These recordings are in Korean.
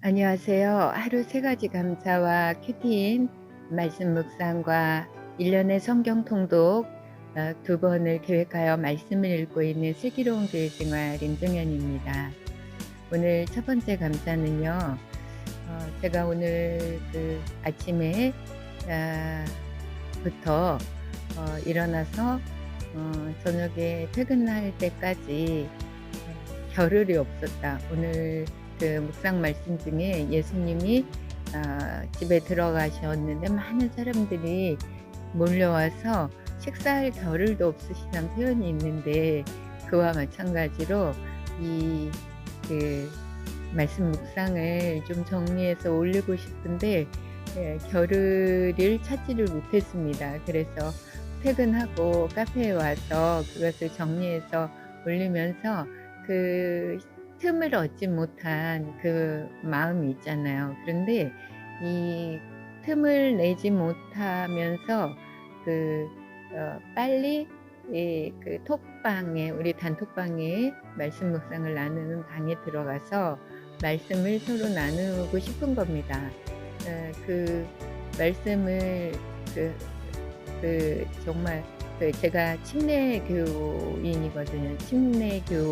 안녕하세요. 하루 세 가지 감사와 큐티인 말씀 묵상과 1년의 성경 통독 두 번을 계획하여 말씀을 읽고 있는 슬기로운 교회 생활 임종현입니다. 오늘 첫 번째 감사는요. 제가 오늘 아침에 아, 부터 일어나서 저녁에 퇴근할 때까지 겨를이 없었다. 오늘 묵상 말씀 중에 예수님이 집에 들어가셨는데 많은 사람들이 몰려와서 식사할 겨를도 없으시다는 표현이 있는데, 그와 마찬가지로 이 말씀 묵상을 좀 정리해서 올리고 싶은데 겨를을 찾지를 못했습니다. 그래서 퇴근하고 카페에 와서 그것을 정리해서 올리면서 그 틈을 얻지 못한 그 마음이 있잖아요. 그런데 이 틈을 내지 못하면서 그 빨리 톡방에, 우리 단톡방에 말씀 묵상을 나누는 방에 들어가서 말씀을 서로 나누고 싶은 겁니다. 그 말씀을 그 정말 제가 침례교인이거든요. 침례교도인데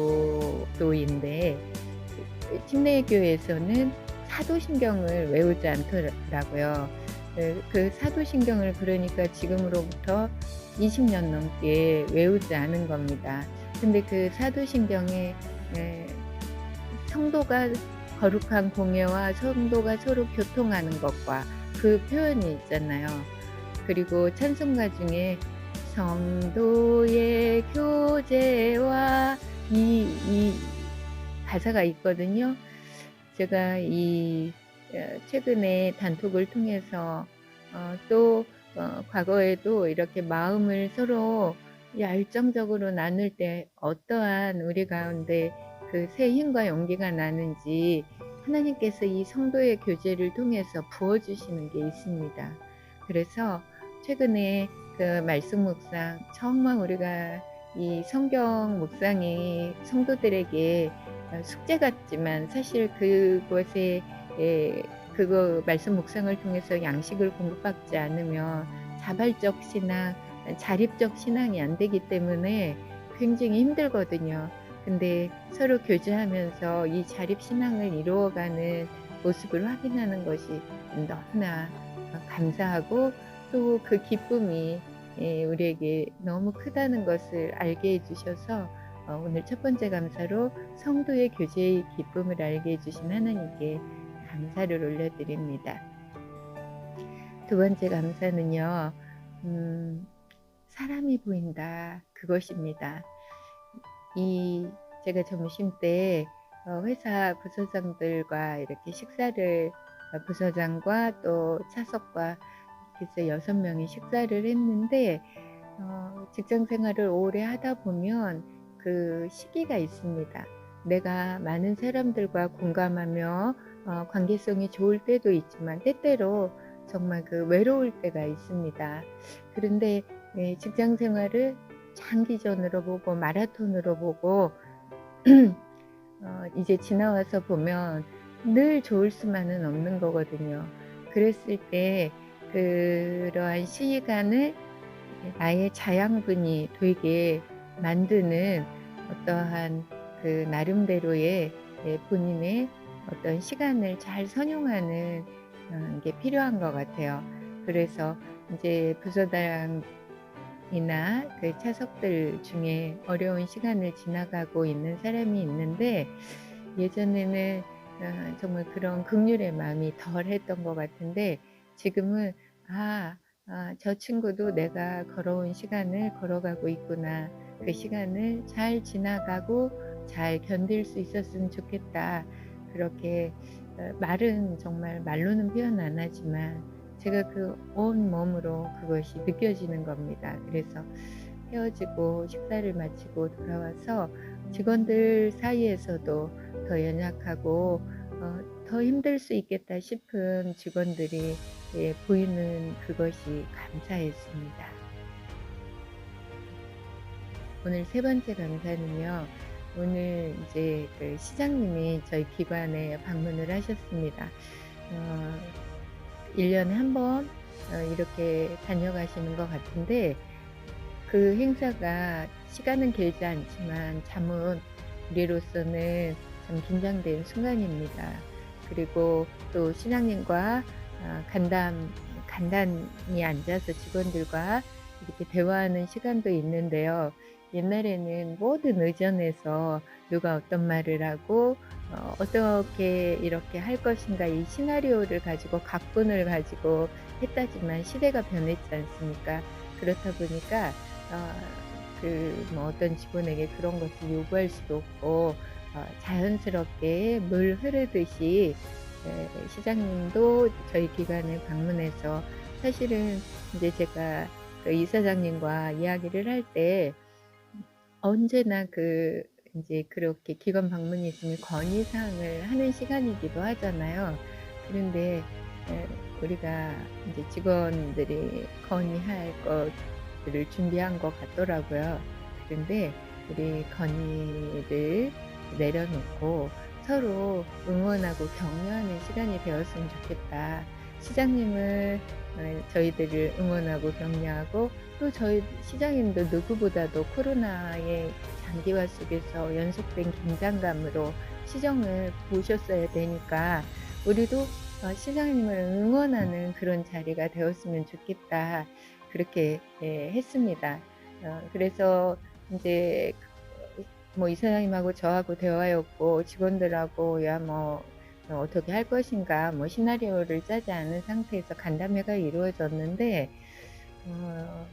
침례교에서는 사도신경을 외우지 않더라고요. 그 사도신경을 그러니까 지금으로부터 20년 넘게 외우지 않은 겁니다. 근데 그 사도신경에 성도가 거룩한 공예와 성도가 서로 교통하는 것과 그 표현이 있잖아요. 그리고 찬송가 중에 성도의 교제와 이 가사가 있거든요. 제가 최근에 단톡을 통해서 또 과거에도 이렇게 마음을 서로 열정적으로 나눌 때 어떠한 우리 가운데 새 힘과 용기가 나는지 하나님께서 이 성도의 교제를 통해서 부어주시는 게 있습니다. 그래서 최근에 말씀 묵상, 정말 우리가 이 성경 묵상이 성도들에게 숙제 같지만 사실 그것에 그거 말씀 묵상을 통해서 양식을 공급받지 않으면 자발적 신앙, 자립적 신앙이 안 되기 때문에 굉장히 힘들거든요. 근데 서로 교제하면서 이 자립 신앙을 이루어가는 모습을 확인하는 것이 너무나 감사하고, 또 그 기쁨이 우리에게 너무 크다는 것을 알게 해주셔서 오늘 첫 번째 감사로 성도의 교제의 기쁨을 알게 해주신 하나님께 감사를 올려드립니다. 두 번째 감사는요, 사람이 보인다, 그것입니다. 제가 점심때 회사 부서장들과 이렇게 식사를, 부서장과 또 차석과 이렇게 해서 6명이 식사를 했는데, 직장 생활을 오래 하다 보면 그 시기가 있습니다. 내가 많은 사람들과 공감하며 관계성이 좋을 때도 있지만 때때로 정말 외로울 때가 있습니다. 그런데 직장 생활을 장기전으로 보고 마라톤으로 보고 이제 지나와서 보면 늘 좋을 수만은 없는 거거든요. 그랬을 때 그러한 시간을 나의 자양분이 되게 만드는 어떠한 나름대로의 본인의 어떤 시간을 잘 선용하는 게 필요한 것 같아요. 그래서 이제 부서장이나 차석들 중에 어려운 시간을 지나가고 있는 사람이 있는데, 예전에는 정말 그런 긍휼의 마음이 덜했던 것 같은데, 지금은 저 친구도 내가 걸어온 시간을 걸어가고 있구나, 그 시간을 잘 지나가고 잘 견딜 수 있었으면 좋겠다, 그렇게 말은 정말 말로는 표현 안 하지만 제가 온 몸으로 그것이 느껴지는 겁니다. 그래서 헤어지고 식사를 마치고 돌아와서 직원들 사이에서도 더 연약하고 더 힘들 수 있겠다 싶은 직원들이 보이는 그것이 감사했습니다. 오늘 세 번째 감사는요, 오늘 이제 그 시장님이 저희 기관에 방문을 하셨습니다. 어 1 년에 한 번 이렇게 다녀가시는 것 같은데, 그 행사가 시간은 길지 않지만 잠은 우리로서는 참 긴장된 순간입니다. 그리고 또 시장님과 간단히 앉아서 직원들과 이렇게 대화하는 시간도 있는데요. 옛날에는 모든 의전에서 누가 어떤 말을 하고 어떻게 이렇게 할 것인가, 이 시나리오를 가지고 각본을 가지고 했다지만 시대가 변했지 않습니까? 그렇다 보니까 뭐 어떤 직원에게 그런 것을 요구할 수도 없고, 자연스럽게 물 흐르듯이 시장님도 저희 기관에 방문해서, 사실은 이제 제가 그 이사장님과 이야기를 할 때 언제나 인제 그렇게 기관 방문이 있으면 건의사항을 하는 시간이기도 하잖아요. 그런데 에 우리가 인제 직원들이 건의할 것들을 준비한 것 같더라고요. 그런데 우리 건의를 내려놓고 서로 응원하고 격려하는 시간이 되었으면 좋겠다. 시장님을 저희들을 응원하고 격려하고, 또 저희 시장님도 누구보다도 코로나의 장기화 속에서 연속된 긴장감으로 시정을 보셨어야 되니까 우리도 시장님을 응원하는 그런 자리가 되었으면 좋겠다. 그렇게 했습니다. 그래서 인제 뭐 이사장님하고 저하고 대화였고, 직원들하고야 뭐 어떻게 할 것인가, 뭐 시나리오를 짜지 않은 상태에서 간담회가 이루어졌는데, 어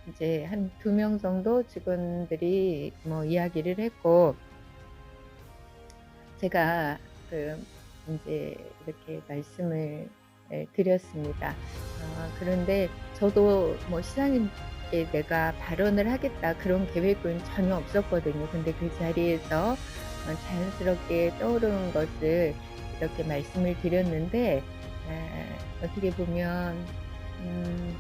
이제 한 2명 정도 직원들이 뭐 이야기를 했고, 제가 인제 이렇게 말씀을 드렸습니다. 그런데 저도 뭐 시장님께 '내가 발언을 하겠다.' 그런 계획은 전혀 없었거든요. 근데 그 자리에서 자연스럽게 떠오른 것을 이렇게 말씀을 드렸는데, 어떻게 보면 음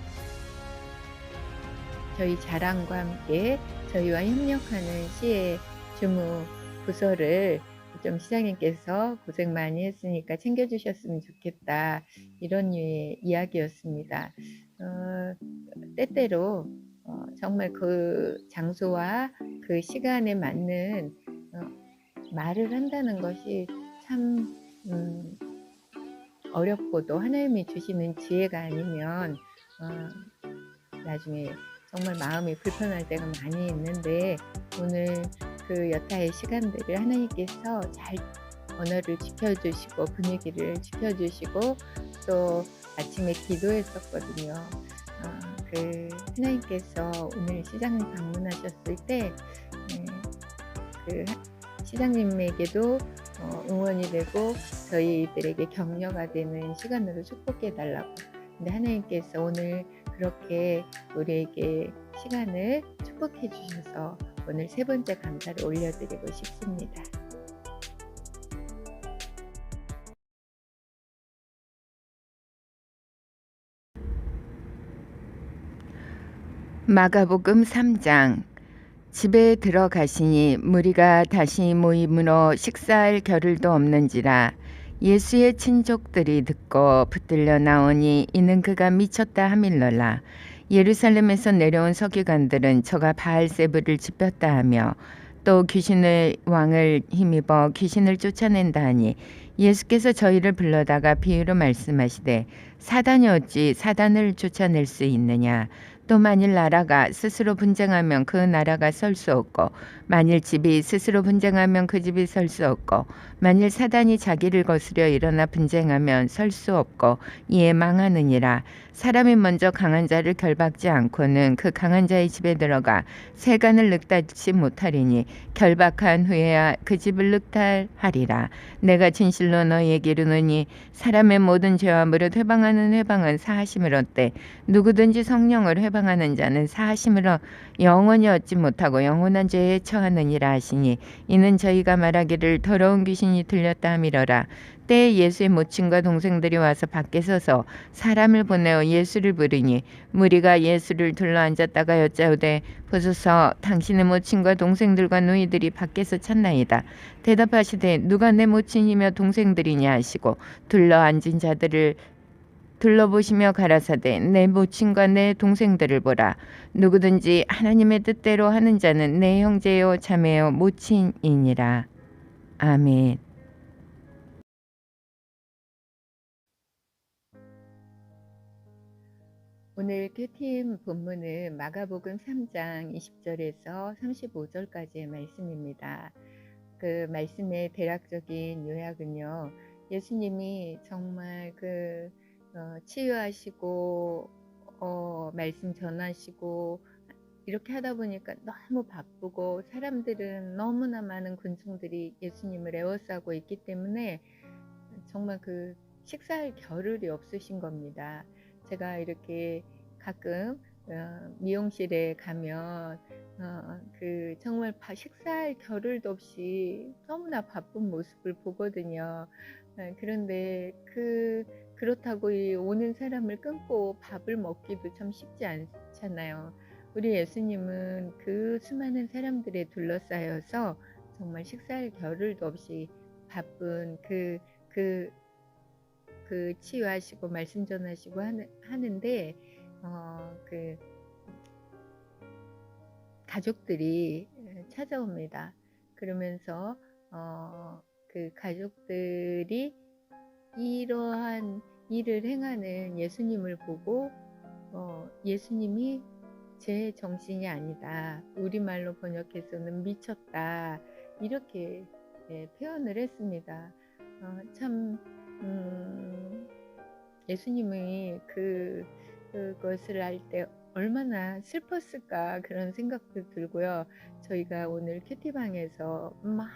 저희 자랑과 함께 저희와 협력하는 시의 주무 부서를 좀 "시장님께서 고생 많이 했으니까 챙겨 주셨으면 좋겠다." 이런 류의 이야기였습니다. 어 때때로 정말 그 장소와 그 시간에 맞는 말을 한다는 것이 참 음 어렵고도 하나님이 주시는 지혜가 아니면 나중에 정말 마음이 불편할 때가 많이 있는데, 오늘 그 여타의 시간들을 하나님께서 잘 언어를 지켜주시고 분위기를 지켜주시고, 또 아침에 기도했었거든요. 하나님께서 오늘 시장님 방문하셨을 때 예 시장님에게도 응원이 되고 저희들에게 격려가 되는 시간으로 축복해 달라고. 근데 하나님께서 오늘 그렇게 우리에게 시간을 축복해 주셔서 오늘 세 번째 감사를 올려드리고 싶습니다. 마가복음 3장. 집에 들어가시니 무리가 다시 모임으로 식사할 겨를도 없는지라. 예수의 친족들이 듣고 붙들려 나오니 이는 그가 미쳤다 하밀러라. 예루살렘에서 내려온 서기관들은 저가 바알세불을 짚었다 하며 또 귀신의 왕을 힘입어 귀신을 쫓아낸다 하니, 예수께서 저희를 불러다가 비유로 말씀하시되 사단이 어찌 사단을 쫓아낼 수 있느냐. 또 만일 나라가 스스로 분쟁하면 그 나라가 설 수 없고, 만일 집이 스스로 분쟁하면 그 집이 설 수 없고, 만일 사단이 자기를 거스려 일어나 분쟁하면 설 수 없고 이에 망하느니라. 사람이 먼저 강한 자를 결박지 않고는 그 강한 자의 집에 들어가 세간을 늑다지 못하리니 결박한 후에야 그 집을 늑탈하리라. 내가 진실로 너희에게 이르노니 사람의 모든 죄와 무릇 회방하는 회방은 사하심을 얻되 누구든지 성령을 처방하는 자는 사하심을 영원히 얻지 못하고 영원한 죄에 처하느니라 하시니 이는 저희가 말하기를 더러운 귀신이 들렸다 함이러라. 때에 예수의 모친과 동생들이 와서 밖에 서서 사람을 보내어 예수를 부르니 무리가 예수를 둘러앉았다가 여짜오되 보소서 당신의 모친과 동생들과 노이들이 밖에서 찾나이다. 대답하시되 누가 내 모친이며 동생들이냐 하시고 둘러앉은 자들을 둘러보시며 가라사대 내 모친과 내 동생들을 보라. 누구든지 하나님의 뜻대로 하는 자는 내 형제요 자매요 모친이니라. 아멘. 오늘 큐티인 본문은 마가복음 3장 20절에서 35절까지의 말씀입니다. 그 말씀의 대략적인 요약은요. 예수님이 정말 치유하시고 말씀 전하시고 이렇게 하다 보니까 너무 바쁘고 사람들은 너무나 많은 군중들이 예수님을 에워싸고 있기 때문에 정말 식사할 겨를이 없으신 겁니다. 제가 이렇게 가끔 미용실에 가면 정말 식사할 겨를도 없이 너무나 바쁜 모습을 보거든요. 그런데 그렇다고 이 오는 사람을 끊고 밥을 먹기도 참 쉽지 않잖아요. 우리 예수님은 그 수많은 사람들에 둘러싸여서 정말 식사할 겨를도 없이 바쁜 치유하시고 말씀 전하시고 하는데 가족들이 찾아옵니다. 그러면서 그 가족들이 이러한 일을 행하는 예수님을 보고 예수님이 제 정신이 아니다. 우리말로 번역해서는 미쳤다. 이렇게 표현을 했습니다. 참 예수님이 그것을 알 때 얼마나 슬펐을까 그런 생각도 들고요. 저희가 오늘 큐티방에서 막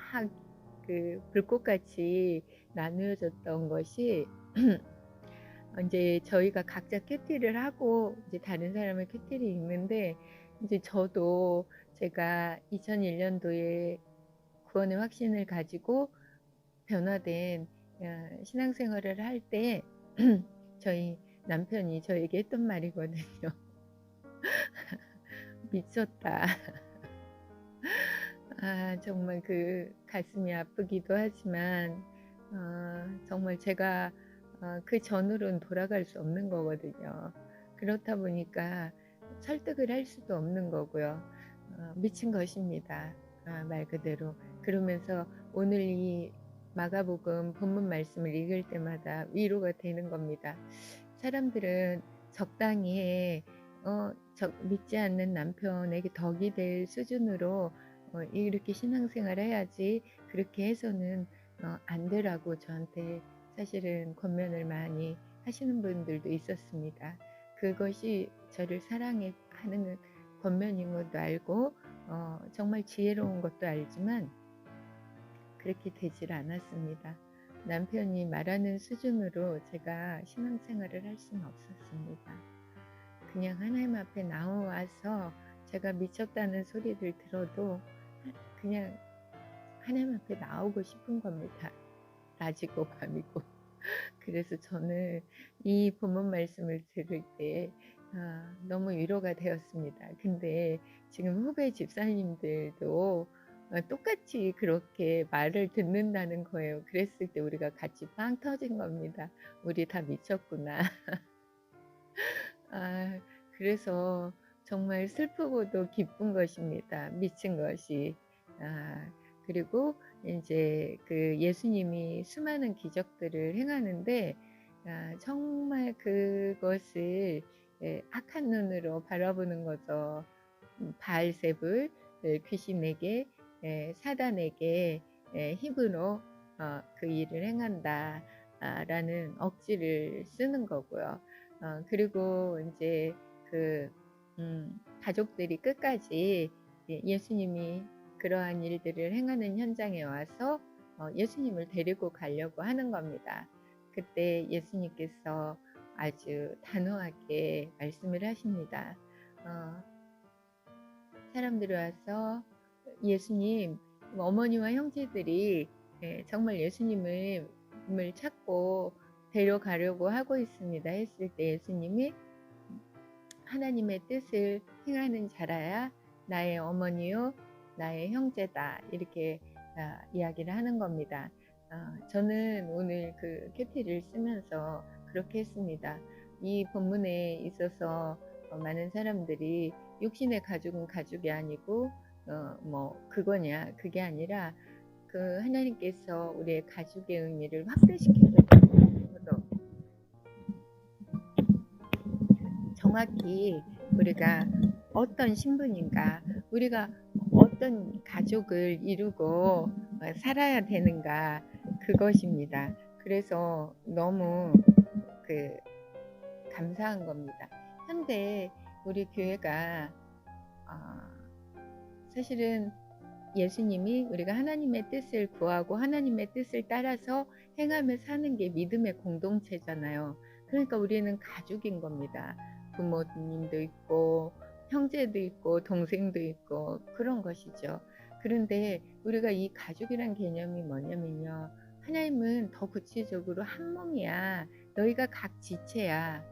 불꽃같이 나누어졌던 것이 이제 저희가 각자 큐티를 하고 이제 다른 사람의 큐티를 읽는데 이제 저도 제가 2001년도에 구원의 확신을 가지고 변화된 신앙생활을 할 때 저희 남편이 저에게 했던 말이거든요. 미쳤다. 정말 가슴이 아프기도 하지만 정말 제가 그 전으로는 돌아갈 수 없는 거거든요. 그렇다 보니까 설득을 할 수도 없는 거고요. 미친 것입니다. 말 그대로. 그러면서 오늘 이 마가복음 본문 말씀을 읽을 때마다 위로가 되는 겁니다. 사람들은 적당히 믿지 않는 남편에게 덕이 될 수준으로 이렇게 신앙생활 해야지 그렇게 해서는 안 되라고 저한테 사실은 권면을 많이 하시는 분들도 있었습니다. 그것이 저를 사랑하는 권면인 것도 알고 정말 지혜로운 것도 알지만 그렇게 되질 않았습니다. 남편이 말하는 수준으로 제가 신앙생활을 할 수는 없었습니다. 그냥 하나님 앞에 나와서 제가 미쳤다는 소리를 들어도 그냥 하나님 앞에 나오고 싶은 겁니다. 낮이고 밤이고. 그래서 저는 이 본문 말씀을 들을 때 너무 위로가 되었습니다. 근데 지금 후배 집사님들도 똑같이 그렇게 말을 듣는다는 거예요. 그랬을 때 우리가 같이 빵 터진 겁니다. 우리 다 미쳤구나. 그래서 정말 슬프고도 기쁜 것입니다. 미친 것이. 그리고 이제 예수님이 수많은 기적들을 행하는데 정말 그것을 악한 눈으로 바라보는 거죠. 바알세불 귀신에게 사단에게 힘으로 그 일을 행한다 라는 억지를 쓰는 거고요. 그리고 이제 가족들이 끝까지 예수님이 그러한 일들을 행하는 현장에 와서 예수님을 데리고 가려고 하는 겁니다. 그때 예수님께서 아주 단호하게 말씀을 하십니다. 사람들이 와서 예수님, 어머니와 형제들이 정말 예수님을 찾고 데려가려고 하고 있습니다 했을 때 예수님이 하나님의 뜻을 행하는 자라야 나의 어머니요 나의 형제다 이렇게 이야기를 하는 겁니다. 저는 오늘 그 큐티를 쓰면서 그렇게 했습니다. 이 본문에 있어서 많은 사람들이 육신의 가족은 가족이 아니고 뭐 그거냐 그게 아니라 그 하나님께서 우리의 가족의 의미를 확대시켜서 정확히 우리가 어떤 신분인가, 우리가 어떤 가족을 이루고 살아야 되는가 그것입니다. 그래서 너무 감사한 겁니다. 현대 우리 교회가 사실은 예수님이 우리가 하나님의 뜻을 구하고 하나님의 뜻을 따라서 행하며 사는 게 믿음의 공동체잖아요. 그러니까 우리는 가족인 겁니다. 부모님도 있고 형제도 있고 동생도 있고 그런 것이죠. 그런데 우리가 이 가족이란 개념이 뭐냐면요. 하나님은 더 구체적으로 한 몸이야. 너희가 각 지체야.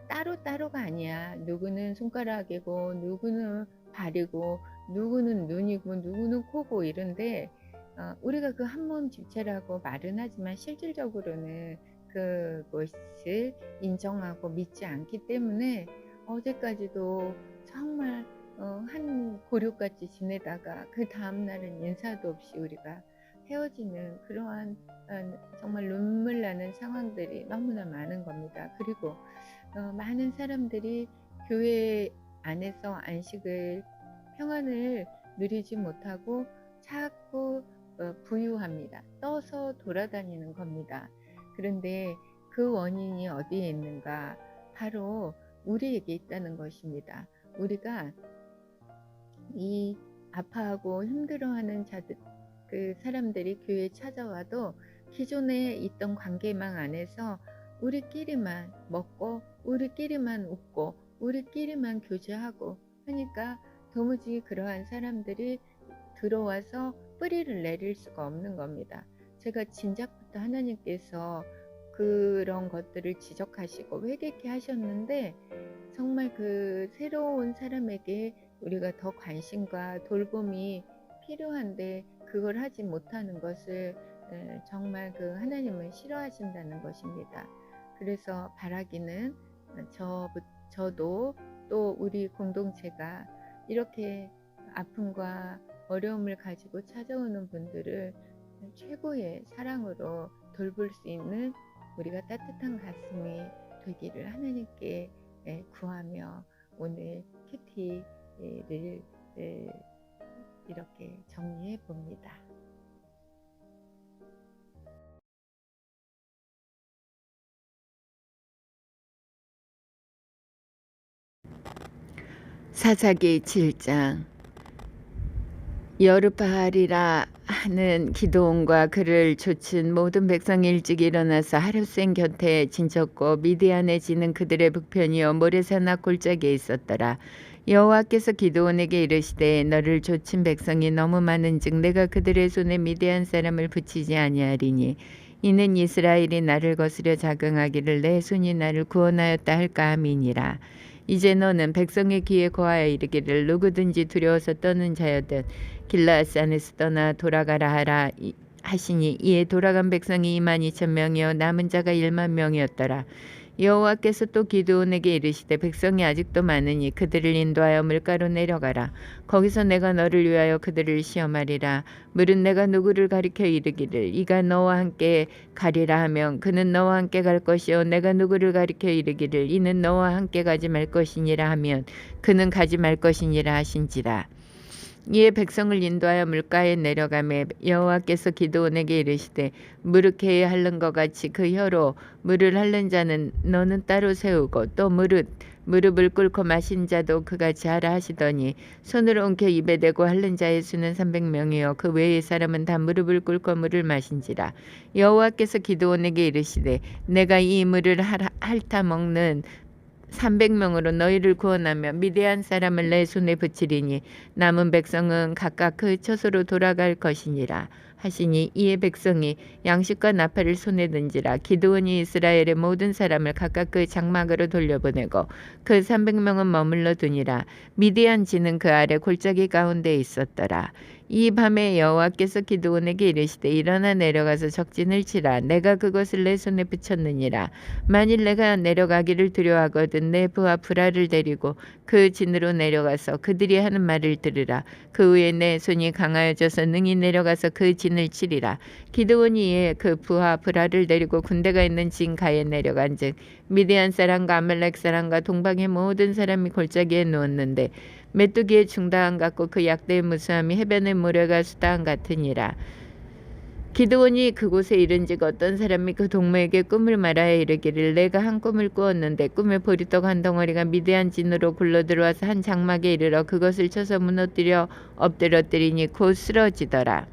따로따로가 아니야. 누구는 손가락이고 누구는 발이고 누구는 눈이고 누구는 코고 이런데 우리가 그 한 몸 지체라고 말은 하지만 실질적으로는 그것을 인정하고 믿지 않기 때문에 어제까지도 정말 한 고륙같이 지내다가 그 다음날은 인사도 없이 우리가 헤어지는 그러한 정말 눈물 나는 상황들이 너무나 많은 겁니다. 그리고 많은 사람들이 교회 안에서 안식을 평안을 누리지 못하고 자꾸 부유합니다. 떠서 돌아다니는 겁니다. 그런데 그 원인이 어디에 있는가? 바로 우리에게 있다는 것입니다. 우리가 이 아파하고 힘들어하는 그 사람들이 교회에 찾아와도 기존에 있던 관계망 안에서 우리끼리만 먹고 우리끼리만 웃고 우리끼리만 교제하고 하니까 도무지 그러한 사람들이 들어와서 뿌리를 내릴 수가 없는 겁니다. 제가 진작부터 하나님께서 그런 것들을 지적하시고 회개케 하셨는데 정말 그 새로운 사람에게 우리가 더 관심과 돌봄이 필요한데 그걸 하지 못하는 것을 정말 그 하나님은 싫어하신다는 것입니다. 그래서 바라기는 저도 또 우리 공동체가 이렇게 아픔과 어려움을 가지고 찾아오는 분들을 최고의 사랑으로 돌볼 수 있는 우리가 따뜻한 가슴이 되기를 하나님께 구하며 오늘 큐티를 이렇게 정리해 봅니다. 사사기 7장. 여르바알이라 하는 기드온과 그를 좇은 모든 백성이 일찍 일어나서 하렙생 곁에 진쳤고 미디안에 지는 그들의 북편이요 모레산 앞 골짜기에 있었더라. 여호와께서 기드온에게 이르시되 너를 좇은 백성이 너무 많은즉 내가 그들의 손에 미디안 사람을 붙이지 아니하리니 이는 이스라엘이 나를 거스려 자경하기를 내 손이 나를 구원하였다 할까 함이니라. 이제 너는 백성의 귀에 고하여 이르기를 누구든지 두려워서 떠는 자여든 길라앗산에서 떠나 돌아가라 하라 하시니 이에 돌아간 백성이 22,000명이요 남은 자가 10,000명이었더라. 여호와께서 또 기드온에게 이르시되 백성이 아직도 많으니 그들을 인도하여 물가로 내려가라. 거기서 내가 너를 위하여 그들을 시험하리라. 물은 내가 누구를 가리켜 이르기를 이가 너와 함께 가리라 하면 그는 너와 함께 갈 것이요 내가 누구를 가리켜 이르기를 이는 너와 함께 가지 말 것이니라 하면 그는 가지 말 것이니라 하신지라. 이에 백성을 인도하여 물가에 내려가매 여호와께서 기드온에게 이르시되 무릇 개에 핥는 것 같이 그 혀로 물을 핥는 자는 너는 따로 세우고 또 무릎을 꿇고 마신 자도 그같이 하라 하시더니 손을 옮겨 입에 대고 핥는 자의 수는 300명이요 그 외의 사람은 다 무릎을 꿇고 물을 마신지라. 여호와께서 기드온에게 이르시되 내가 이 물을 핥아 먹는 300명으로 너희를 구원하며 미디안 사람을 내 손에 붙이리니 남은 백성은 각각 그 처소로 돌아갈 것이니라 하시니 이에 백성이 양식과 나팔을 손에 든지라. 기드온이 이스라엘의 모든 사람을 각각 그 장막으로 돌려보내고 그 300명은 머물러 두니라. 미디안 지는 그 아래 골짜기 가운데 있었더라. 이 밤에 여호와께서 기드온에게 이르시되 일어나 내려가서 적진을 치라. 내가 그것을 내 손에 붙였느니라. 만일 내가 내려가기를 두려워하거든 내 부하 브라를 데리고 그 진으로 내려가서 그들이 하는 말을 들으라. 그 후에 내 손이 강하여져서 능히 내려가서 그 진을 치리라. 기드온이 이에 그 부하 브라를 데리고 군대가 있는 진 가에 내려간즉 미디안 사람과 아말렉 사람과 동방의 모든 사람이 골짜기에 누웠는데 메뚜기의 중다함 같고 그 약대의 무수함이 해변의 모래가 수다함 같으니라. 기드온이 그곳에 이른즉 어떤 사람이 그 동무에게 꿈을 말하여 이르기를 내가 한 꿈을 꾸었는데 꿈에 보리떡 한 덩어리가 미디안 진으로 굴러들어와서 한 장막에 이르러 그것을 쳐서 무너뜨려 엎드려뜨리니 곧 쓰러지더라.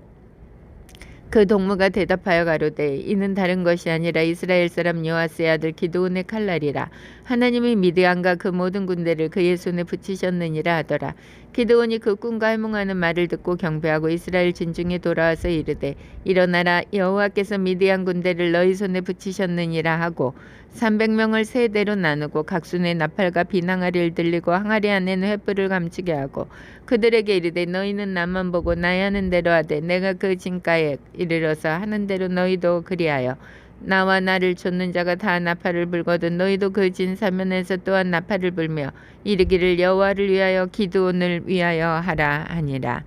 그 동무가 대답하여 가로되 이는 다른 것이 아니라 이스라엘 사람 요아스의 아들 기드온의 칼날이라. 하나님이 미디안과 그 모든 군대를 그의 손에 붙이셨느니라 하더라. 기드온이 그 꿈과 해몽하는 말을 듣고 경배하고 이스라엘 진중에 돌아와서 이르되 일어나라 여호와께서 미디안 군대를 너희 손에 붙이셨느니라 하고 300명을 세 대로 나누고 각 손에 나팔과 비낭아리를 들리고 항아리 안에는 횃불을 감추게 하고 그들에게 이르되 너희는 나만 보고 나의 하는 대로 하되 내가 그 진가에 이르러서 하는 대로 너희도 그리하여 나와 나를 좇는 자가 다 나팔을 불거든 너희도 그 진 사면에서 또한 나팔을 불며 이르기를 여호와를 위하여 기드온을 위하여 하라 하니라.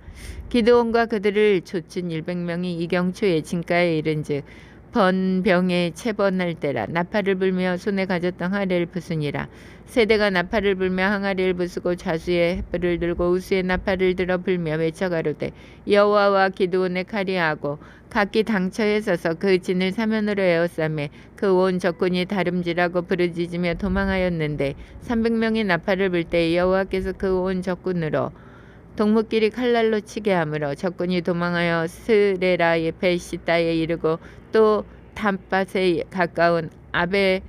기드온과 그들을 좇은 100명이 이경초에 진가에 이른즉 번병에 채번할 때라. 나팔을 불며 손에 가졌던 항아리를 부수니라. 세대가 나팔을 불며 항아리를 부수고 좌수에 횃불을 들고 우수에 나팔을 들어 불며 외쳐 가로되 여호와와 기드온의 칼이 하고 각기 당처에 서서 그 진을 사면으로 에워싸매 그 온 적군이 다름질하고 부르짖으며 도망하였는데 300명이 나팔을 불 때 여호와께서 그 온 적군으로 동무끼리 칼날로 치게 하므로 적군이 도망하여 스레라의 베시다에 이르고 또 담밭에 가까운 아베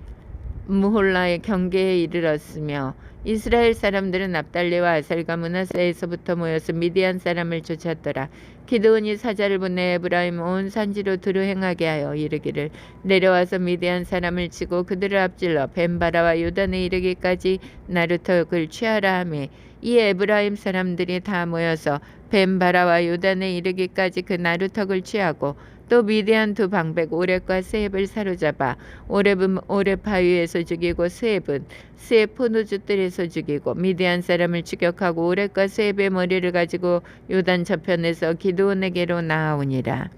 무홀라의 경계에 이르렀으며 이스라엘 사람들은 납달리와 아살과 므낫세에서부터 모여서 미디안 사람을 쫓았더라. 기드온이 사자를 보내 에브라임 온 산지로 두루 행하게 하여 이르기를 내려와서 미디안 사람을 치고 그들을 앞질러 벤바라와 요단에 이르기까지 나루턱을 취하라 하매 이 에브라임 사람들이 다 모여서 벤바라와 요단에 이르기까지 그 나루턱을 취하고 또 미디안 두 방백 오렙과 스앱을 사로잡아 오렙은 오렙 바위에서 죽이고 스앱은 스앱 포도주뜰에서 죽이고 미디안 사람을 추격하고 오렙과 스앱의 머리를 가지고 요단 저편에서 기드온에게로 나아오니라.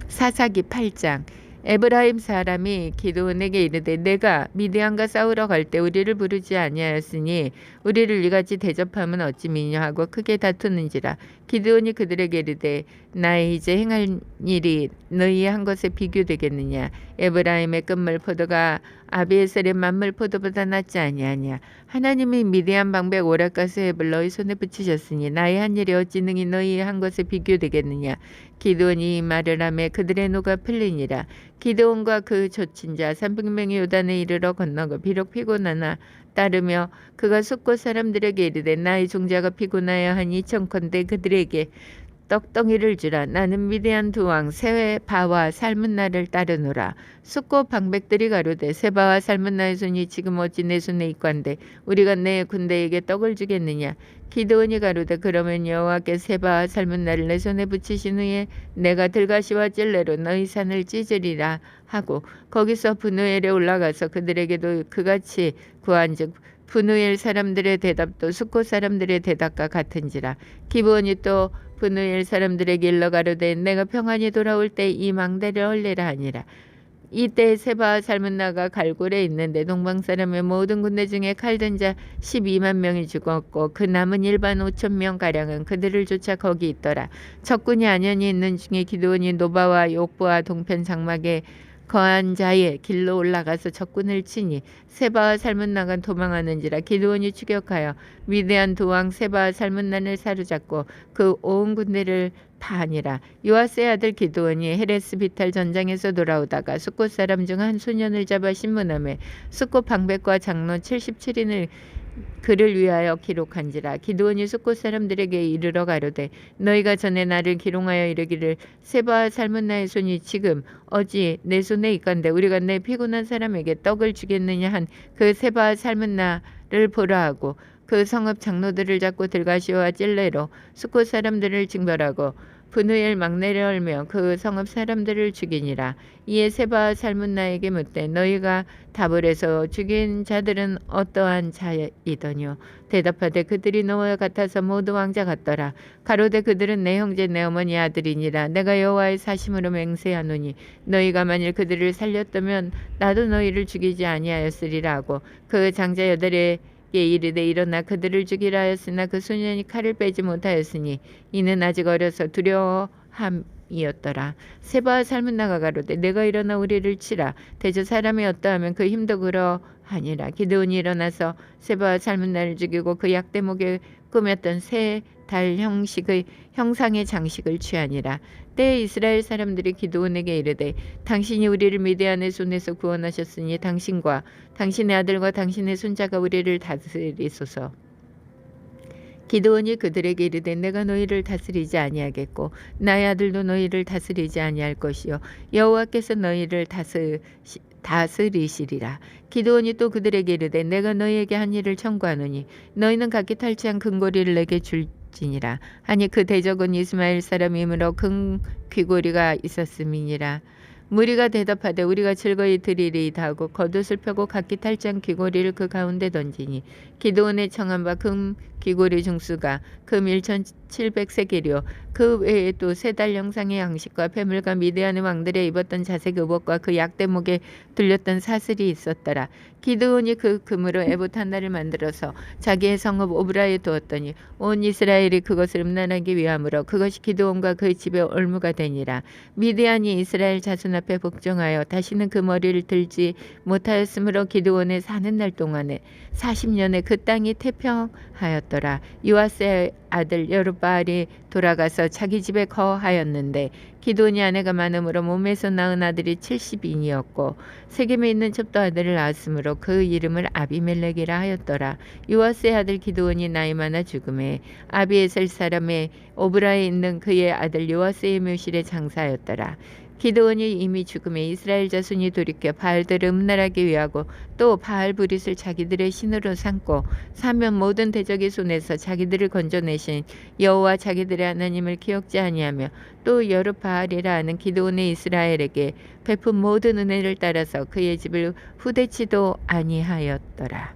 사사기 8장. 에브라임 사람이 기드온에게 이르되 내가 미디안과 싸우러 갈 때 우리를 부르지 아니하였으니 우리를 이같이 대접함은 어찌 미냐 하고 크게 다투는지라. 기드온이 그들에게 이르되 나의 이제 행할 일이 너희의 한 것에 비교되겠느냐. 에브라임의 끝물 포도가 아비에셀의 만물 포도보다 낫지 아니하냐. 하나님이 미디안 방백 오렙과 스앱을 너희 손에 붙이셨으니 나의 한 일이 어찌 능히 너희의 한 것에 비교되겠느냐. 기드온이 이 말을 하매 그들의 노가 풀리니라. 기드온과 그 좇은 자 300명이 요단에 이르러 건너고 비록 피곤하나 따르며 그가 숫곳 사람들에게 이르되 나의 종자가 피곤하여 한 2,000건대 그들에게 떡덩이를 주라. 나는 미디안 두 왕 세바와 살문나를 따르노라. 숫곳 방백들이 가로되 세바와 살문나의 손이 지금 어찌 내 손에 있고 한데 우리가 내 군대에게 떡을 주겠느냐. 기드온이 가로되 그러면 여호와께 세바와 살문나를 내 손에 붙이신 후에 내가 들가시와 찔레로 너희 산을 찢으리라 하고 거기서 브누엘에 올라가서 그들에게도 그같이 구한즉 브누엘 사람들의 대답도 숫곳 사람들의 대답과 같은지라. 기브온이 또 브누엘 사람들에게 일러 가로되 내가 평안히 돌아올 때 이 망대를 헐리라 하니라. 이때 세바와 살문나가 갈골에 있는데 동방 사람의 모든 군대 중에 칼든 자 12만 명이 죽었고 그 남은 일반 5,000명 가량은 그들을 쫓아 거기 있더라. 적군이 안연히 있는 중에 기드온이 노바와 욕보와 동편 장막에 거한 자의 길로 올라가서 적군을 치니 세바와 살문나가 도망하는지라. 기드온이 추격하여 위대한 두 왕 세바와 살문나를 사로잡고 그 온 군대를 파하니라. 요아스의 아들 기드온이 헤레스 비탈 전장에서 돌아오다가 숫곳 사람 중 한 소년을 잡아 신문함에 숫곳 방백과 장로 77인을 그를 위하여 기록한지라. 기드온이 숫곳 사람들에게 이르러 가로되 너희가 전에 나를 기롱하여 이르기를 세바와 살문나의 손이 지금 어찌 내 손에 있건대 우리가 내 피곤한 사람에게 떡을 주겠느냐 한 그 세바와 살문나를 보라 하고 그 성읍 장로들을 잡고 들가시오와 찔레로 숫곳 사람들을 징벌하고 분우엘 막내를 헐며 그 성읍 사람들을 죽이니라. 이에 세바와 살문나에게 묻되 너희가 답을 해서 죽인 자들은 어떠한 자이더뇨? 대답하되 그들이 너와 같아서 모두 왕자 같더라. 가로되 그들은 내 형제 내 어머니 아들이니라. 내가 여호와의 사심으로 맹세하노니 너희가 만일 그들을 살렸다면 나도 너희를 죽이지 아니하였으리라 하고 그 장자 여덟에 이르되 일어나 그들을 죽이라 하였으나 그 소년이 칼을 빼지 못하였으니 이는 아직 어려서 두려움이었더라. 세바와 살문나가 가로되 내가 일어나 우리를 치라. 대저 사람이 어떠하면 그 힘도 그러하니라. 기드온이 일어나서 세바와 살문나를 죽이고 그 약대목에 꾸몄던 새 달 형식의 형상의 장식을 취하니라. 때에 이스라엘 사람들이 기드온에게 이르되 당신이 우리를 미디안의 손에서 구원하셨으니 당신과 당신의 아들과 당신의 손자가 우리를 다스리소서. 기드온이 그들에게 이르되 내가 너희를 다스리지 아니하겠고 나의 아들도 너희를 다스리지 아니할 것이요 여호와께서 너희를 다스리시리라. 기드온이 또 그들에게 이르되 내가 너희에게 한 일을 청구하노니 너희는 각기 탈취한 금고리를 내게 줄지니라. 아니 그 대적은 이스마엘 사람이므로 금 귀고리가 있었음이니라. 무리가 대답하되 우리가 즐거이 드리리이다 하고 겉옷을 펴고 각기 탈취한 귀고리를 그 가운데 던지니 기드온의 청한 바 금 귀고리 중수가 금 1700세겔이요 그 외에 또 세 달 형상의 양식과 폐물과 미디안의 왕들의 입었던 자색 의복과 그 약대목에 들렸던 사슬이 있었더라. 기드온이 그 금으로 에봇 하나를 만들어서 자기의 성읍 오브라에 두었더니 온 이스라엘이 그것을 음란하기 위함으로 그것이 기드온과 그의 집의 올무가 되니라. 미디안이 이스라엘 자손 앞에 복종하여 다시는 그 머리를 들지 못하였으므로 기드온의 사는 날 동안에 40년에 그 땅이 태평하였더라. 요아스의 아들 여룹바알이 돌아가서 자기 집에 거하였는데 기드온이 아내가 많음으로 몸에서 낳은 아들이 70인이었고 세겜에 있는 첩도 아들을 낳았으므로 그 이름을 아비멜렉이라 하였더라. 요아스의 아들 기드온이 나이 많아 죽음에 아비에셀 사람의 오브라에 있는 그의 아들 요아스의 묘실에 장사하였더라. 기드온이 이미 죽음에 이스라엘 자손이 돌이켜 바알들을 음란하게 위하고 또 바알 브릿을 자기들의 신으로 삼고 사면 모든 대적의 손에서 자기들을 건져내신 여호와 자기들의 하나님을 기억지 아니하며 또 여룹바알이라 하는 기드온의 이스라엘에게 베푼 모든 은혜를 따라서 그의 집을 후대치도 아니하였더라.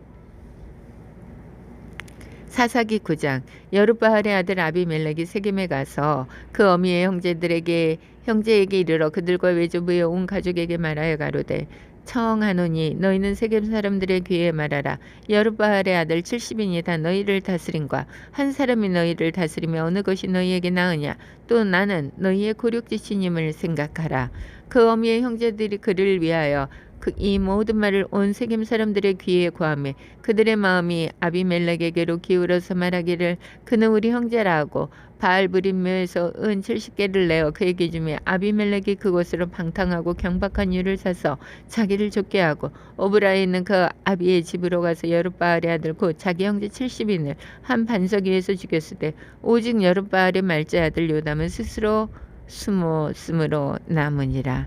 사사기 9장. 여룹바알의 아들 아비멜렉이 세겜에 가서 그 어미의 형제에게 이르러 그들과 외조부의 온 가족에게 말하여 가로되 청하노니 너희는 세겜 사람들의 귀에 말하라. 여룹바알의 아들 70인이 다 너희를 다스림과 한 사람이 너희를 다스리며 어느 것이 너희에게 나으냐. 또 나는 너희의 고륙지신임을 생각하라. 그 어미의 형제들이 그를 위하여 이 모든 말을 온 세겜 사람들의 귀에 고하매 그들의 마음이 아비멜렉에게로 기울어서 말하기를 그는 우리 형제라 하고 바알브림묘에서 은 70개를 내어 그에게 주며 아비멜렉이 그곳으로 방탕하고 경박한 유를 사서 자기를 쫓게 하고 오브라에 있는 그 아비의 집으로 가서 여룹바알의 아들 곧 자기 형제 70인을 한 반석 위에서 죽였으되 오직 여룹바알의 말째 아들 요담은 스스로 숨었으므로 남으니라.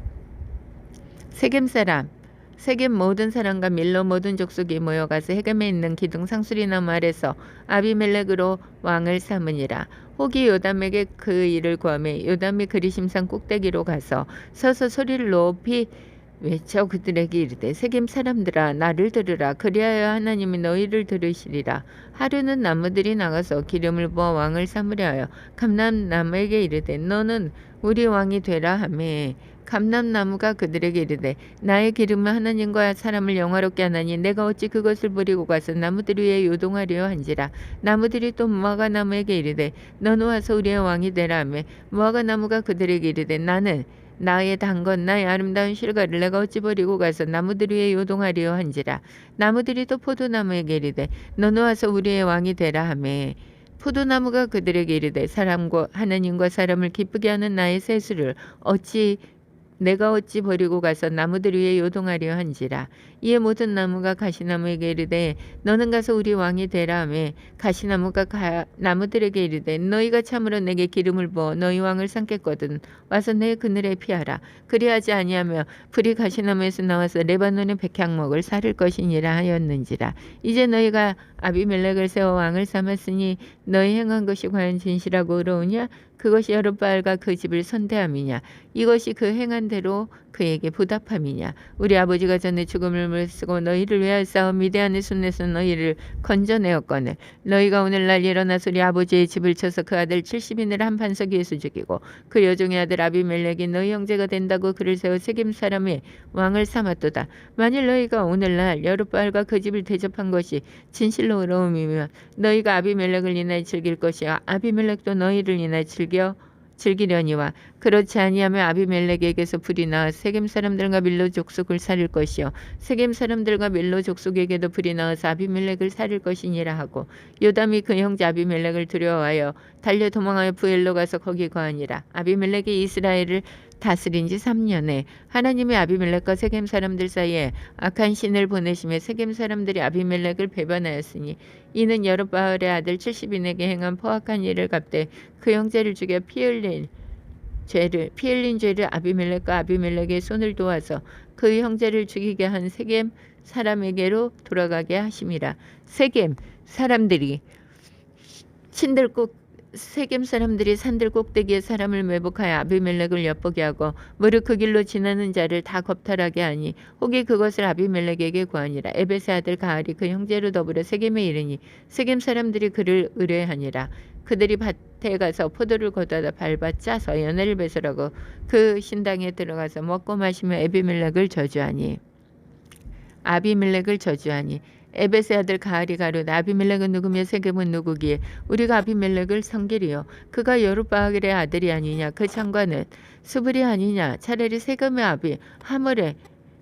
세겜 모든 사람과 밀로 모든 족속이 모여가서 헤겜에 있는 기둥 상수리나무 아래서 아비멜렉으로 왕을 삼으니라. 혹이 요담에게 그 일을 구하매 요담이 그리심산 꼭대기로 가서 서서 소리를 높이 외쳐 그들에게 이르되 세겜 사람들아 나를 들으라. 그리하여 하나님이 너희를 들으시리라. 하루는 나무들이 나가서 기름을 부어 왕을 삼으려 하여 감람나무에게 이르되 너는 우리 왕이 되라 하매 감람나무가 그들에게 이르되 나의 기름은 하나님과 사람을 영화롭게 하나니 내가 어찌 그것을 버리고 가서 나무들 위에 요동하려 한지라. 나무들이 또 무화과 나무에게 이르되 너는 와서 우리의 왕이 되라 하매 무화과 나무가 그들에게 이르되 나는 나의 단건 나의 아름다운 실과를 내가 어찌 버리고 가서 나무들 위에 요동하려 한지라. 나무들이 또 포도나무에게 이르되 너는 와서 우리의 왕이 되라 하매 포도나무가 그들에게 이르되 사람과 하나님과 사람을 기쁘게 하는 나의 세수를 내가 어찌 버리고 가서 나무들 위에 요동하려 한지라. 이에 모든 나무가 가시나무에게 이르되 너는 가서 우리 왕이 되라 하매 가시나무가 나무들에게 이르되 너희가 참으로 내게 기름을 부어 너희 왕을 삼겠거든 와서 내 그늘에 피하라. 그리하지 아니하며 불이 가시나무에서 나와서 레바논의 백향목을 사를 것이니라 하였는지라. 이제 너희가 아비멜렉을 세워 왕을 삼았으니 너희 행한 것이 과연 진실하고 의로우냐? 그것이 여룻바알과 그 집을 선대함이냐? 이것이 그 행한 대로 그에게 보답함이냐? 우리 아버지가 전에 죽음을 물쓰고 너희를 위하여 싸워 미디안의 손에서 너희를 건져내었거늘 너희가 오늘날 일어나서 우리 아버지의 집을 쳐서 그 아들 70인을 한 반석 위에서 죽이고 그 여종의 아들 아비멜렉이 너희 형제가 된다고 그를 세워 세겜 사람의 왕을 삼았도다. 만일 너희가 오늘날 여룻바알과 그 집을 대접한 것이 진실로 의로움이면 너희가 아비멜렉을 인하여 즐길 것이요 아비멜렉도 너희를 인하여 즐기려니와 그렇지 아니하면 아비멜렉에게서 불이 나와 세겜 사람들과 밀로 족속을 살릴 것이요 세겜 사람들과 밀로 족속에게도 불이 나와서 아비멜렉을 살릴 것이니라 하고 요담이 그 형제 아비멜렉을 두려워하여 달려 도망하여 부엘로 가서 거기 거하니라. 아비멜렉이 이스라엘을 다스린 지 3년에 하나님의 아비멜렉과 세겜 사람들 사이에 악한 신을 보내심에 세겜 사람들이 아비멜렉을 배반하였으니 이는 여룻바알의 아들 70인에게 행한 포악한 일을 갚되 그 형제를 죽여 피 흘린 죄를 아비멜렉과 아비멜렉의 손을 도와서 그 형제를 죽이게 한 세겜 사람에게로 돌아가게 하심이라. 세겜 사람들이 산들 꼭대기에 사람을 매복하여 아비멜렉을 엿보게 하고 무릇 그 길로 지나는 자를 다 겁탈하게 하니 혹이 그것을 아비멜렉에게 구하니라. 에벳의 아들 가알이 그 형제로 더불어 세겜에 이르니 세겜 사람들이 그를 의뢰하니라. 그들이 밭에 가서 포도를 걷어다 밟아 짜서 연회를 배설하고 그 신당에 들어가서 먹고 마시며 아비멜렉을 저주하니 에벳의 아들 가알이 가로되 아비멜렉은 누구며 세겜은 누구기에 우리가 아비멜렉을 섬기리요 그가 여룻바알의 아들이 아니냐 그 장관은 스불이 아니냐 차라리 세겜의 아비 하물의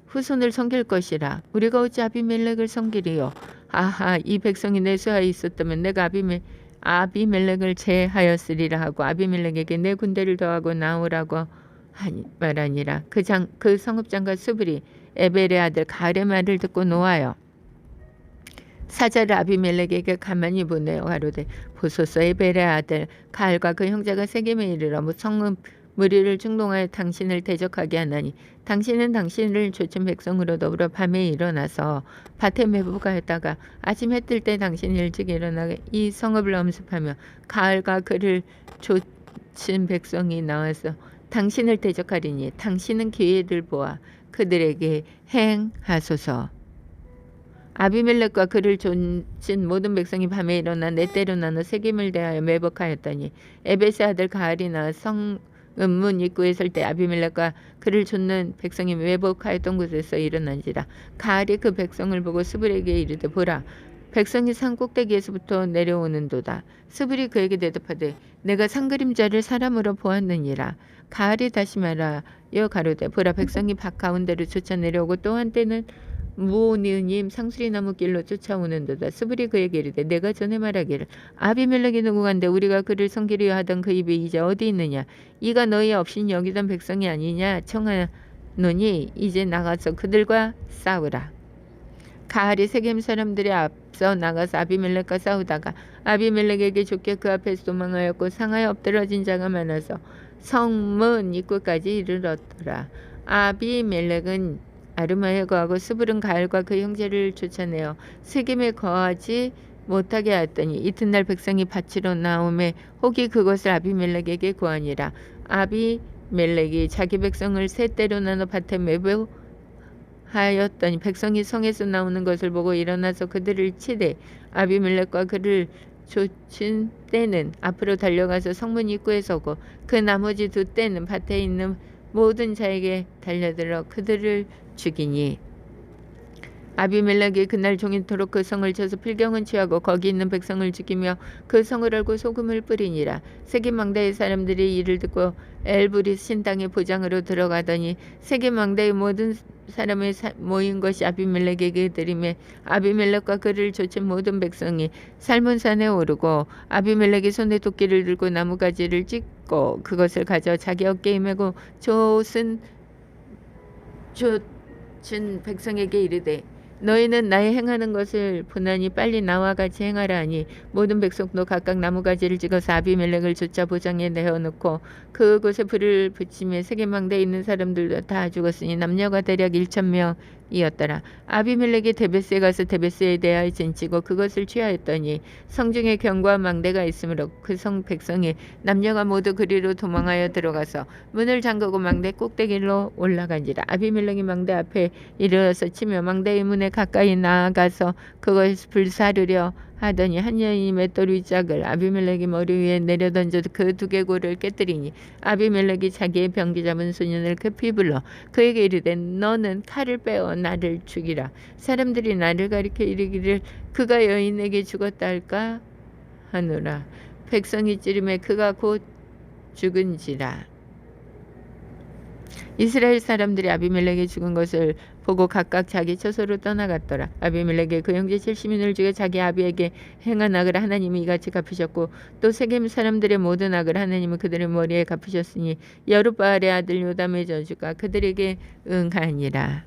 후손을 섬길 것이라. 우리가 어찌 아비멜렉을 섬기리요. 아하 이 백성이 내 수하에 있었다면 내가 아비멜렉을 제하였으리라 하고 아비멜렉에게 내 군대를 더하고 나오라고 말하니라. 그 성읍장과 스불이 에벨의 아들 가알의 말을 듣고 노하여 사자를 아비멜렉에게 가만히 보내어 가로되 보소서 에벨의 아들 가알과 그 형제가 세겜에 이르러 성읍 무리를 충동하여 당신을 대적하게 하나니 당신은 당신을 좇은 백성으로 더불어 밤에 일어나서 밭에 매복하였다가 아침 해 뜰 때 당신이 일찍 일어나 이 성읍을 엄습하며 가알과 그를 좇은 백성이 나와서 당신을 대적하리니 당신은 기회를 보아 그들에게 행하소서. 아비멜렉과 그를 좇은 모든 백성이 밤에 일어나 네 때로 나눠 세겜을 대하여 매복하였더니 에벳의 아들 가알이 나와 성읍문 입구에 설 때 아비멜렉과 그를 좇는 백성이 매복하였던 곳에서 일어난지라. 가알이 그 백성을 보고 스불에게 이르되 보라 백성이 산 꼭대기에서부터 내려오는도다. 스불이 그에게 대답하되 내가 산그림자를 사람으로 보았느니라. 가알이 다시 말하여 가로되 보라 백성이 밭 가운데로 쫓아 내려오고 또 한때는 무오니님 상수리나무 길로 쫓아오는도다. 스불이 그에게 이르되 내가 전에 말하기를 아비멜렉이 누구간데 우리가 그를 섬기려 하던 그 입이 이제 어디 있느냐. 이가 너희 없인 여기던 백성이 아니냐 청하노니 이제 나가서 그들과 싸우라. 가알이 세겜 사람들의 앞서 나가서 아비멜렉과 싸우다가 아비멜렉에게 쫓겨 그 앞에서 도망하였고 상하여 엎드러진 자가 많아서 성문 입구까지 이르렀더라. 아비멜렉은 아르마에 거하고 스불은 가알과 그 형제를 쫓아내어 세겜에 거하지 못하게 하였더니 이튿날 백성이 밭으로 나오매 혹이 그것을 아비멜렉에게 구하니라. 아비멜렉이 자기 백성을 세 때로 나눠 밭에 매복하였더니 백성이 성에서 나오는 것을 보고 일어나서 그들을 치되 아비멜렉과 그를 좇은 때는 앞으로 달려가서 성문 입구에 서고 그 나머지 두 때는 밭에 있는 모든 자에게 달려들어 그들을 죽이니 아비멜렉이 그날 종일토록 그 성을 쳐서 필경은 취하고 거기 있는 백성을 죽이며 그 성을 알고 소금을 뿌리니라. 세겜 망대의 사람들이 이를 듣고 엘브릿 신당의 보장으로 들어가더니 세겜 망대의 모든 사람의 모인 것이 아비멜렉에게 드리매 아비멜렉과 그를 좇은 모든 백성이 살몬산에 오르고 아비멜렉이 손에 도끼를 들고 나무가지를 찢고 그것을 가져 자기 어깨에 메고 좇은 백성에게 이르되 너희는 나의 행하는 것을 보나니 빨리 나와 같이 행하라 하니 모든 백성도 각각 나무가지를 찍어서 아비멜렉을 좇아 보장에 내어놓고 그곳에 불을 붙이며 세겜망대에 있는 사람들도 다 죽었으니 남녀가 대략 1,000명이었더라. 아비멜렉이 데베스에 가서 데베스에 대하여 진치고 그것을 취하였더니 성중에 경과 망대가 있으므로 그 성 백성이 남녀가 모두 그리로 도망하여 들어가서 문을 잠그고 망대 꼭대기로 올라간지라. 아비멜렉이 망대 앞에 이르러서 치며 망대의 문에 가까이 나아가서 그것을 불사르려 하더니 한 여인이 맷돌 짝을 아비멜렉이 머리 위에 내려던져 그 두개골을 깨뜨리니 아비멜렉이 자기의 병기 잡은 소년을 급히 불러 그에게 이르되 너는 칼을 빼어 나를 죽이라. 사람들이 나를 가리켜 이르기를 그가 여인에게 죽었다 할까 하노라. 백성이 찌르매 그가 곧 죽은지라. 이스라엘 사람들이 아비멜렉이 죽은 것을 보고 각각 자기 처소로 떠나갔더라. 아비멜렉의 그 형제 70인을 죽여 자기 아비에게 행한 악을 하나님이 이같이 갚으셨고 또 세겜 사람들의 모든 악을 하나님은 그들의 머리에 갚으셨으니 여룻바알의 아들 요담의 저주가 그들에게 응하니라.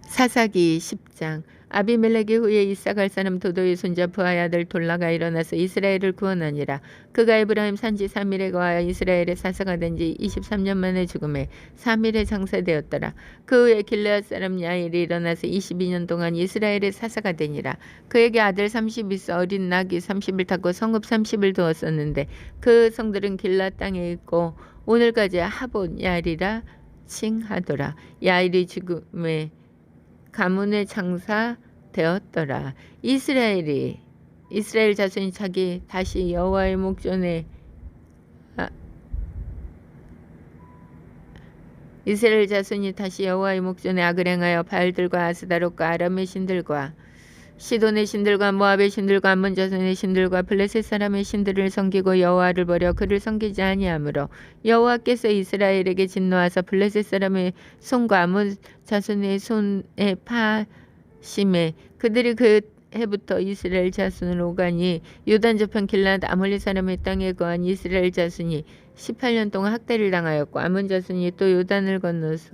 사사기 10장. 아비멜렉의 후에 이사갈 사람 도도의 손자 부하의 아들 돌라가 일어나서 이스라엘을 구원하니라. 그가 에브라임 산지 3일에 거하여 이스라엘의 사사가 된 지 23년 만에 죽음에 3일에 장사되었더라. 그 후에 길르앗 사람 야일이 일어나서 22년 동안 이스라엘의 사사가 되니라. 그에게 아들 30이 있어 어린 낙이 30을 탔고 성읍 30을 두었었는데 그 성들은 길르앗 땅에 있고 오늘까지 하본 야일이라 칭하더라. 야일이 죽음에 가문의 장사 되었더라. 이스라엘 자손이 자기 다시 여호와의 목전에 이스라엘 자손이 다시 여호와의 목전에 악을 행하여 바알들과 아스다롯과 아람의 신들과 시돈의 신들과 모압의 신들과 암몬 자손의 신들과 블레셋 사람의 신들을 섬기고 여호와를 버려 그를 섬기지 아니하므로 여호와께서 이스라엘에게 진노하사 블레셋 사람의 손과 암몬 자손의 손에 파심에 그들이 그 해부터 이스라엘 자손을 오가니 요단 저편 길앗 아몰리 사람의 땅에 거한 이스라엘 자손이 18년 동안 학대를 당하였고 암몬 자손이 또 요단을 건너서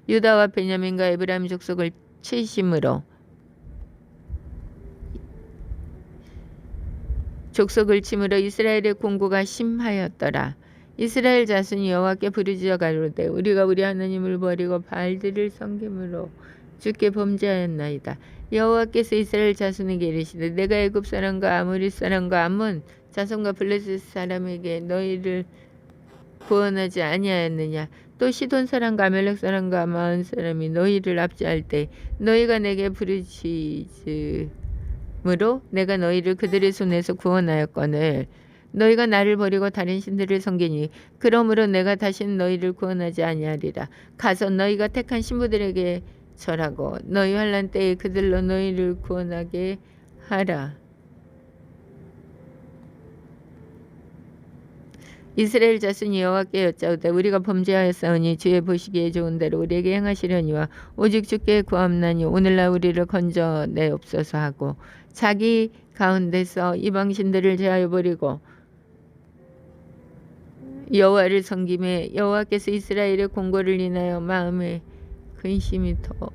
유다와 베냐민과 에브라임 족속을 치심으로 족속을 침으로 이스라엘의 공고가 심하였더라. 이스라엘 자손이 여호와께 부르짖어 가로되 우리가 우리 하나님을 버리고 바알들을 섬김으로 주께 범죄하였나이다. 여호와께서 이스라엘 자손에게 이르시되 내가 애굽 사람과 아모리 사람과 암몬 자손과 블레셋 사람에게 너희를 구원하지 아니하였느냐. 또 시돈 사람과 아멜렉 사람과 마온 사람이 너희를 압제할 때 너희가 내게 부르짖음으로 내가 너희를 그들의 손에서 구원하였거늘 너희가 나를 버리고 다른 신들을 섬기니 그러므로 내가 다시는 너희를 구원하지 아니하리라. 가서 너희가 택한 신부들에게 절하고 너희 환난 때에 그들로 너희를 구원하게 하라. 이스라엘 자손이 여호와께 여짜오되 우리가 범죄하였사오니 주의 보시기에 좋은 대로 우리에게 행하시려니와 오직 주께 구함나니 오늘날 우리를 건져내옵소서 하고 자기 가운데서 이방 신들을 제하여 버리고 여호와를 섬김에 여호와께서 이스라엘의 공고를 인하여 마음에 근심이 더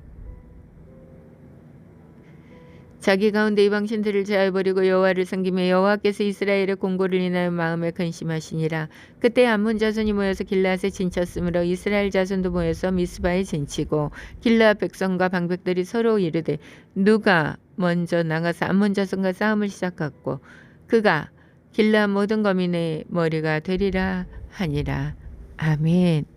자기 가운데 이방 신들을 제하여 버리고 여호와를 섬기며 여호와께서 이스라엘의 공고를 인하여 마음에 근심하시니라. 그때 암몬 자손이 모여서 길르앗에 진쳤으므로 이스라엘 자손도 모여서 미스바에 진치고 길르앗 백성과 방백들이 서로 이르되 누가 먼저 나가서 암몬 자손과 싸움을 시작하고 그가 길르앗 모든 거민의 머리가 되리라 하니라. 아멘.